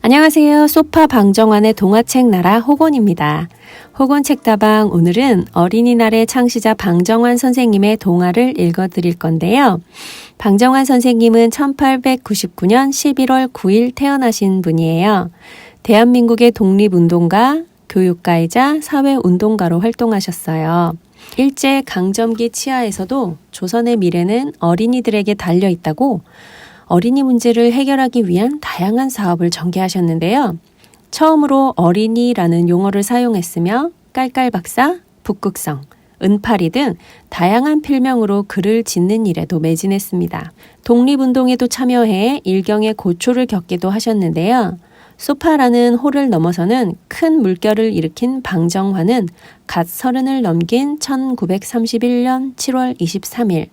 안녕하세요. 소파 방정환의 동화책 나라 호곤입니다. 호곤 책다방 오늘은 어린이날의 창시자 방정환 선생님의 동화를 읽어드릴 건데요. 방정환 선생님은 1899년 11월 9일 태어나신 분이에요. 대한민국의 독립운동가, 교육가이자 사회운동가로 활동하셨어요. 일제강점기 치하에서도 조선의 미래는 어린이들에게 달려있다고 어린이 문제를 해결하기 위한 다양한 사업을 전개하셨는데요. 처음으로 어린이라는 용어를 사용했으며 깔깔박사, 북극성, 은파리 등 다양한 필명으로 글을 짓는 일에도 매진했습니다. 독립운동에도 참여해 일경의 고초를 겪기도 하셨는데요. 소파라는 호를 넘어서는 큰 물결을 일으킨 방정환은 갓 30을 넘긴 1931년 7월 23일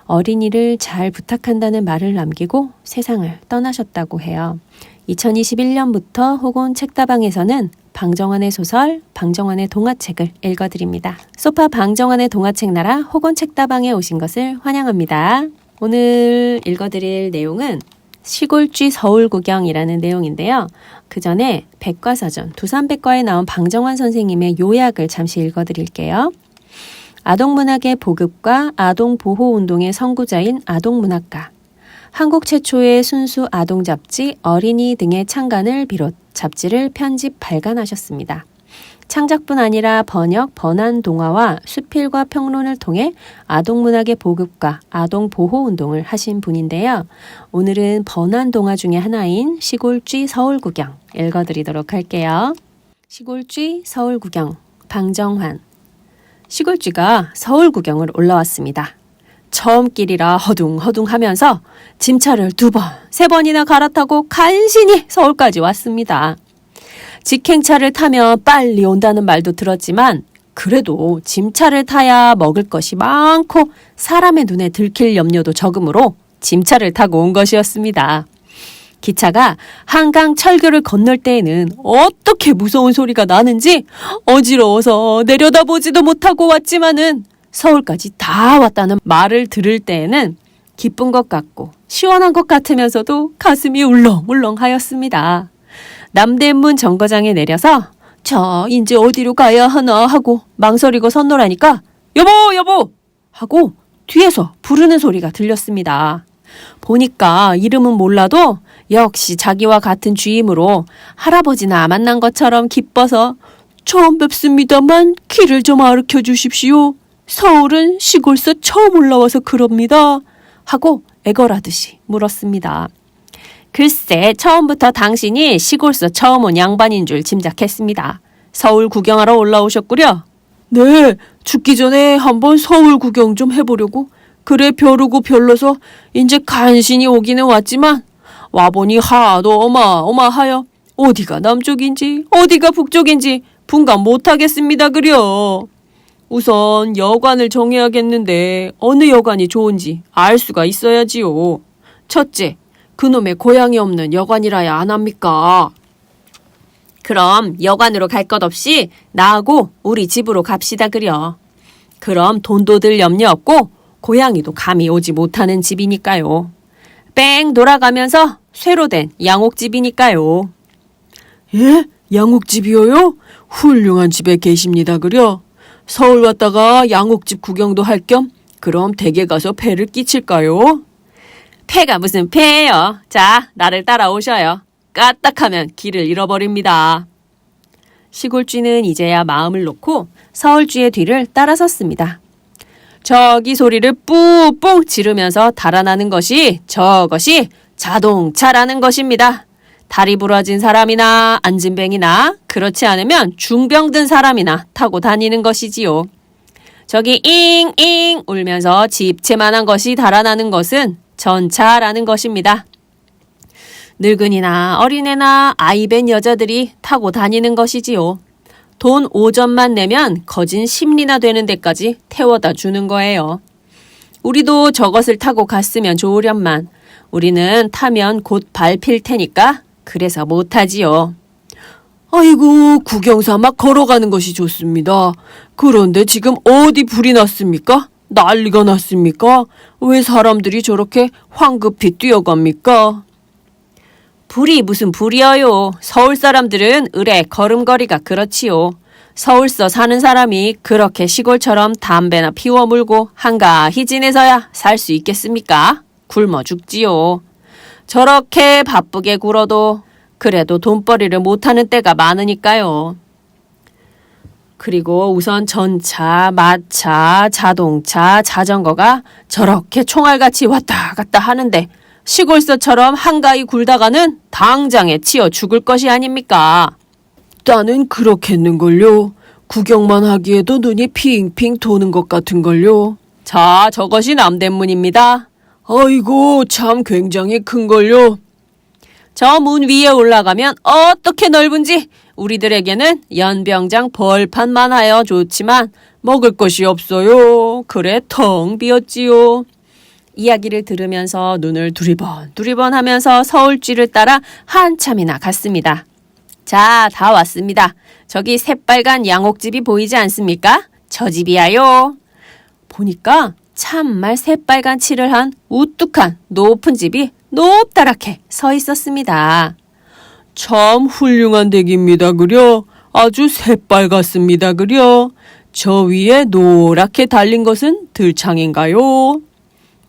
어린이를 잘 부탁한다는 말을 남기고 세상을 떠나셨다고 해요. 2021년부터 호곤 책다방에서는 방정환의 소설, 방정환의 동화책을 읽어드립니다. 소파 방정환의 동화책 나라 호곤 책다방에 오신 것을 환영합니다. 오늘 읽어드릴 내용은 시골쥐 서울구경이라는 내용인데요. 그 전에 백과사전, 두산백과에 나온 방정환 선생님의 요약을 잠시 읽어드릴게요. 아동문학의 보급과 아동보호운동의 선구자인 아동문학가, 한국 최초의 순수 아동잡지 어린이 등의 창간을 비롯 잡지를 편집 발간하셨습니다. 창작뿐 아니라 번역, 번안 동화와 수필과 평론을 통해 아동문학의 보급과 아동보호운동을 하신 분인데요. 오늘은 번안 동화 중에 하나인 시골쥐 서울구경 읽어드리도록 할게요. 시골쥐 서울구경, 방정환. 시골쥐가 서울구경을 올라왔습니다. 처음 길이라 허둥허둥하면서 짐차를 2번, 3번이나 갈아타고 간신히 서울까지 왔습니다. 직행차를 타면 빨리 온다는 말도 들었지만 그래도 짐차를 타야 먹을 것이 많고 사람의 눈에 들킬 염려도 적으므로 짐차를 타고 온 것이었습니다. 기차가 한강 철교를 건널 때에는 어떻게 무서운 소리가 나는지 어지러워서 내려다보지도 못하고 왔지만은 서울까지 다 왔다는 말을 들을 때에는 기쁜 것 같고 시원한 것 같으면서도 가슴이 울렁울렁 하였습니다. 남대문 정거장에 내려서 자 이제 어디로 가야 하나 하고 망설이고 섰노라니까 여보 하고 뒤에서 부르는 소리가 들렸습니다. 보니까 이름은 몰라도 역시 자기와 같은 주임으로 할아버지나 만난 것처럼 기뻐서 처음 뵙습니다만 길을 좀 가르쳐 주십시오. 서울은 시골서 처음 올라와서 그럽니다. 하고 애걸하듯이 물었습니다. 글쎄 처음부터 당신이 시골서 처음 온 양반인 줄 짐작했습니다. 서울 구경하러 올라오셨구려? 네, 죽기 전에 한번 서울 구경 좀 해보려고. 그래 벼르고 별러서 이제 간신히 오기는 왔지만 와보니 하도 어마어마하여 어디가 남쪽인지 어디가 북쪽인지 분간 못하겠습니다 그려. 우선 여관을 정해야겠는데 어느 여관이 좋은지 알 수가 있어야지요. 첫째, 그놈의 고향이 없는 여관이라야 안 합니까? 그럼 여관으로 갈 것 없이 나하고 우리 집으로 갑시다 그려. 그럼 돈도 들 염려 없고 고양이도 감이 오지 못하는 집이니까요. 뺑 돌아가면서 쇠로 된 양옥집이니까요. 예? 양옥집이요요? 훌륭한 집에 계십니다 그려. 서울 왔다가 양옥집 구경도 할 겸 그럼 댁에 가서 폐를 끼칠까요? 폐가 무슨 폐예요. 자, 나를 따라오셔요. 까딱하면 길을 잃어버립니다. 시골쥐는 이제야 마음을 놓고 서울쥐의 뒤를 따라섰습니다. 저기 소리를 뿡뿡 지르면서 달아나는 것이 저것이 자동차라는 것입니다. 다리 부러진 사람이나 안진뱅이나 그렇지 않으면 중병든 사람이나 타고 다니는 것이지요. 저기 잉잉 울면서 집채만한 것이 달아나는 것은 전차라는 것입니다. 늙은이나 어린애나 아이 벤 여자들이 타고 다니는 것이지요. 돈 5전만 내면 거진 10리나 되는 데까지 태워다 주는 거예요. 우리도 저것을 타고 갔으면 좋으련만 우리는 타면 곧 밟힐 테니까 그래서 못하지요. 아이고 구경삼아 걸어가는 것이 좋습니다. 그런데 지금 어디 불이 났습니까? 난리가 났습니까? 왜 사람들이 저렇게 황급히 뛰어갑니까? 불이 무슨 불이여요. 서울 사람들은 으레 걸음걸이가 그렇지요. 서울서 사는 사람이 그렇게 시골처럼 담배나 피워 물고 한가히 지내서야 살 수 있겠습니까? 굶어 죽지요. 저렇게 바쁘게 굴어도 그래도 돈벌이를 못하는 때가 많으니까요. 그리고 우선 전차, 마차, 자동차, 자전거가 저렇게 총알같이 왔다 갔다 하는데 시골서처럼 한가히 굴다가는 당장에 치여 죽을 것이 아닙니까? 나는 그렇겠는걸요. 구경만 하기에도 눈이 핑핑 도는 것 같은걸요. 자, 저것이 남대문입니다. 아이고, 참 굉장히 큰걸요. 저 문 위에 올라가면 어떻게 넓은지 우리들에게는 연병장 벌판만 하여 좋지만 먹을 것이 없어요. 그래 텅 비었지요. 이야기를 들으면서 눈을 두리번 하면서 서울쥐를 따라 한참이나 갔습니다. 자, 다 왔습니다. 저기 새빨간 양옥집이 보이지 않습니까? 저 집이야요. 보니까 참말 새빨간 칠을 한 우뚝한 높은 집이 높다랗게 서 있었습니다. 참 훌륭한 댁입니다 그려. 아주 새빨갛습니다 그려. 저 위에 노랗게 달린 것은 들창인가요?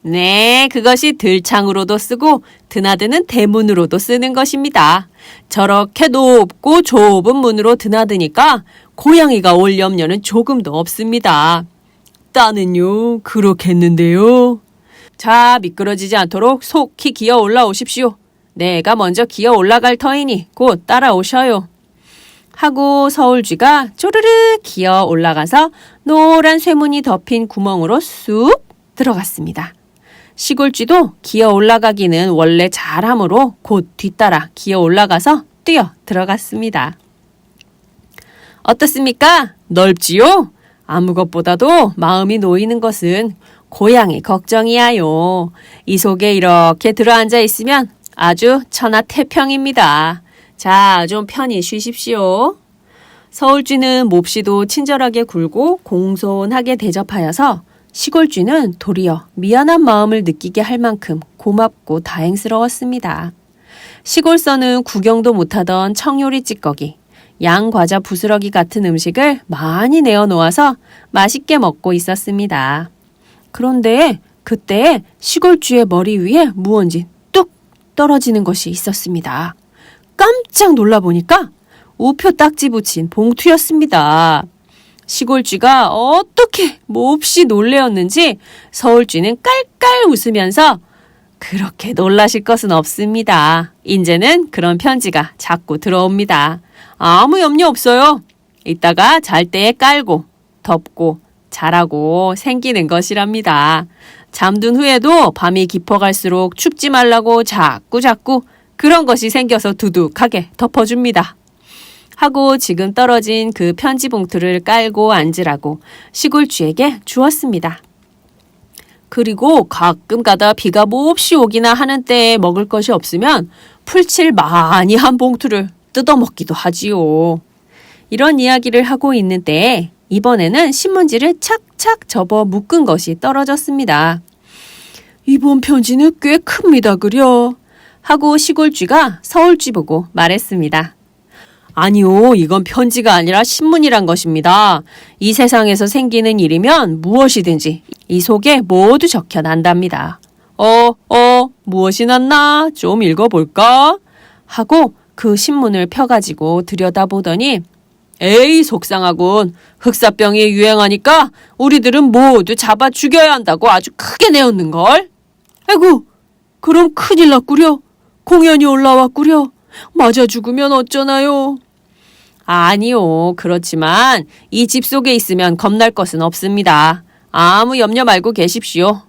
네, 그것이 들창으로도 쓰고 드나드는 대문으로도 쓰는 것입니다. 저렇게 높고 좁은 문으로 드나드니까 고양이가 올 염려는 조금도 없습니다. 따는요, 그렇겠는데요. 자, 미끄러지지 않도록 속히 기어 올라오십시오. 내가 먼저 기어 올라갈 터이니 곧 따라오셔요. 하고 서울쥐가 쪼르르 기어 올라가서 노란 쇠문이 덮인 구멍으로 쑥 들어갔습니다. 시골쥐도 기어 올라가기는 원래 잘하므로 곧 뒤따라 기어 올라가서 뛰어 들어갔습니다. 어떻습니까? 넓지요? 아무 것보다도 마음이 놓이는 것은 고양이 걱정이야요. 이 속에 이렇게 들어앉아 있으면 아주 천하태평입니다. 자, 좀 편히 쉬십시오. 서울쥐는 몹시도 친절하게 굴고 공손하게 대접하여서 시골쥐는 도리어 미안한 마음을 느끼게 할 만큼 고맙고 다행스러웠습니다. 시골서는 구경도 못하던 청요리 찌꺼기, 양과자 부스러기 같은 음식을 많이 내어놓아서 맛있게 먹고 있었습니다. 그런데 그때 시골쥐의 머리 위에 무언지 뚝 떨어지는 것이 있었습니다. 깜짝 놀라보니까 우표 딱지 붙인 봉투였습니다. 시골쥐가 어떻게 몹시 놀래었는지 서울쥐는 깔깔 웃으면서 그렇게 놀라실 것은 없습니다. 이제는 그런 편지가 자꾸 들어옵니다. 아무 염려 없어요. 이따가 잘 때에 깔고 덮고 자라고 생기는 것이랍니다. 잠든 후에도 밤이 깊어갈수록 춥지 말라고 자꾸 그런 것이 생겨서 두둑하게 덮어줍니다. 하고 지금 떨어진 그 편지 봉투를 깔고 앉으라고 시골쥐에게 주었습니다. 그리고 가끔 가다 비가 몹시 오기나 하는 때에 먹을 것이 없으면 풀칠 많이 한 봉투를 뜯어먹기도 하지요. 이런 이야기를 하고 있는 때에 이번에는 신문지를 착착 접어 묶은 것이 떨어졌습니다. 이번 편지는 꽤 큽니다 그려. 하고 시골쥐가 서울쥐 보고 말했습니다. 아니요, 이건 편지가 아니라 신문이란 것입니다. 이 세상에서 생기는 일이면 무엇이든지 이 속에 모두 적혀 난답니다. 무엇이 났나? 좀 읽어볼까? 하고 그 신문을 펴가지고 들여다보더니 에이, 속상하군. 흑사병이 유행하니까 우리들은 모두 잡아 죽여야 한다고 아주 크게 내었는걸. 아이고, 그럼 큰일 났구려. 공연이 올라왔구려. 맞아 죽으면 어쩌나요? 아니요. 그렇지만 이 집 속에 있으면 겁날 것은 없습니다. 아무 염려 말고 계십시오.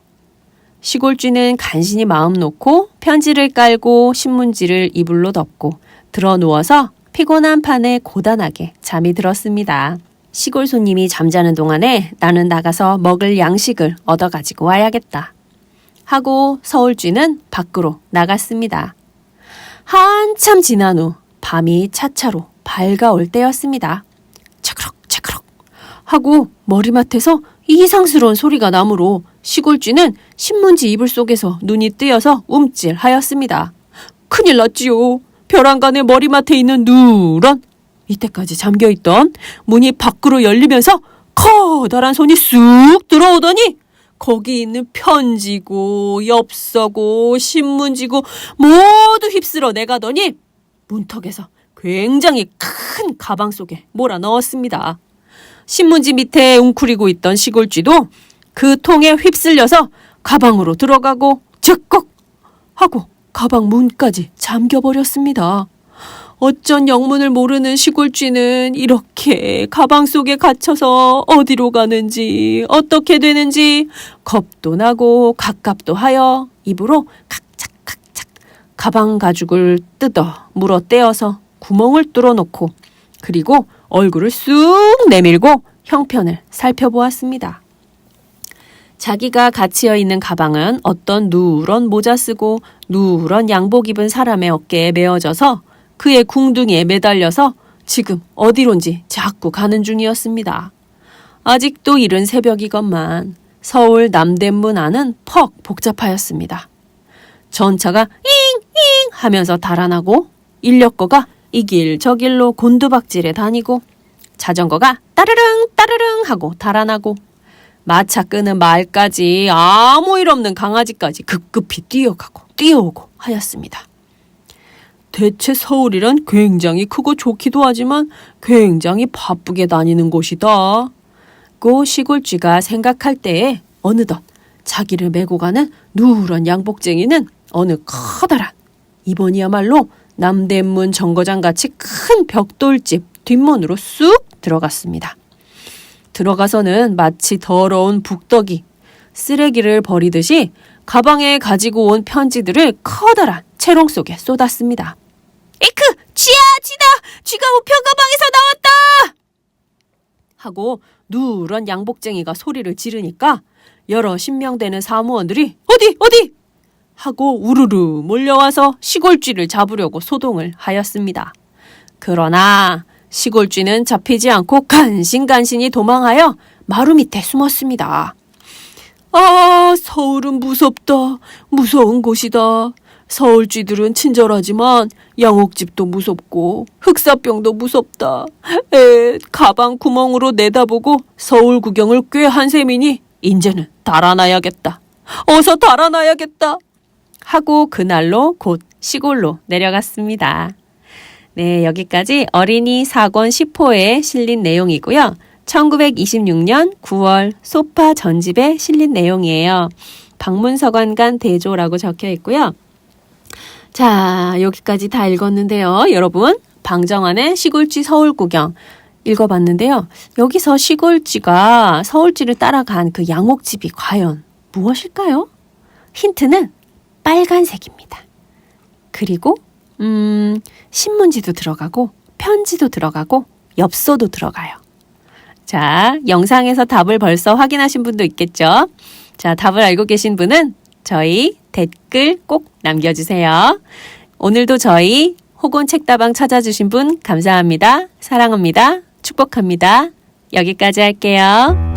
시골쥐는 간신히 마음 놓고 편지를 깔고 신문지를 이불로 덮고 들어 누워서 피곤한 판에 고단하게 잠이 들었습니다. 시골 손님이 잠자는 동안에 나는 나가서 먹을 양식을 얻어가지고 와야겠다. 하고 서울쥐는 밖으로 나갔습니다. 한참 지난 후 밤이 차차로 밝아올 때였습니다. 차그럭 하고 머리맡에서 이상스러운 소리가 나므로 시골쥐는 신문지 이불 속에서 눈이 뜨여서 움찔하였습니다. 큰일 났지요. 벼랑간의 머리맡에 있는 누런 이때까지 잠겨있던 문이 밖으로 열리면서 커다란 손이 쑥 들어오더니 거기 있는 편지고 엽서고 신문지고 모두 휩쓸어 내가더니 문턱에서 굉장히 큰 가방 속에 몰아 넣었습니다. 신문지 밑에 웅크리고 있던 시골쥐도 그 통에 휩쓸려서 가방으로 들어가고 즉꺽 하고 가방 문까지 잠겨버렸습니다. 어쩐 영문을 모르는 시골쥐는 이렇게 가방 속에 갇혀서 어디로 가는지 어떻게 되는지 겁도 나고 갑갑도 하여 입으로 각착각착 가방 가죽을 뜯어 물어 떼어서 구멍을 뚫어놓고 그리고 얼굴을 쑥 내밀고 형편을 살펴보았습니다. 자기가 갇혀 있는 가방은 어떤 누런 모자 쓰고 누런 양복 입은 사람의 어깨에 메어져서 그의 궁둥이에 매달려서 지금 어디론지 자꾸 가는 중이었습니다. 아직도 이른 새벽이건만 서울 남대문 안은 퍽 복잡하였습니다. 전차가 잉잉 하면서 달아나고 인력거가 이 길 저 길로 곤두박질에 다니고 자전거가 따르릉 따르릉 하고 달아나고 마차 끄는 말까지 아무 일 없는 강아지까지 급급히 뛰어가고 뛰어오고 하였습니다. 대체 서울이란 굉장히 크고 좋기도 하지만 굉장히 바쁘게 다니는 곳이다. 고 시골쥐가 생각할 때에 어느덧 자기를 메고 가는 누런 양복쟁이는 어느 커다란 이번이야말로 남대문 정거장같이 큰 벽돌집 뒷문으로 쑥 들어갔습니다. 들어가서는 마치 더러운 북덕이 쓰레기를 버리듯이 가방에 가지고 온 편지들을 커다란 채롱 속에 쏟았습니다. 에크! 쥐야! 쥐다! 쥐가 우편 가방에서 나왔다! 하고 누런 양복쟁이가 소리를 지르니까 여러 신명되는 사무원들이 어디! 하고 우르르 몰려와서 시골쥐를 잡으려고 소동을 하였습니다. 그러나 시골쥐는 잡히지 않고 간신간신히 도망하여 마루 밑에 숨었습니다. 아, 서울은 무섭다. 무서운 곳이다. 서울쥐들은 친절하지만 양옥집도 무섭고 흑사병도 무섭다. 가방 구멍으로 내다보고 서울 구경을 꽤 한 셈이니 인제는 달아나야겠다. 어서 달아나야겠다. 하고 그날로 곧 시골로 내려갔습니다. 네, 여기까지 어린이 사권 10호에 실린 내용이고요. 1926년 9월 소파 전집에 실린 내용이에요. 방문서관간 대조라고 적혀 있고요. 자, 여기까지 다 읽었는데요. 여러분, 방정환의 시골쥐 서울구경 읽어봤는데요. 여기서 시골쥐가 서울쥐를 따라간 그 양옥집이 과연 무엇일까요? 힌트는 빨간색입니다. 그리고 신문지도 들어가고 편지도 들어가고 엽서도 들어가요. 자, 영상에서 답을 벌써 확인하신 분도 있겠죠? 자, 답을 알고 계신 분은 저희 댓글 꼭 남겨주세요. 오늘도 저희 호곤 책다방 찾아주신 분 감사합니다. 사랑합니다. 축복합니다. 여기까지 할게요.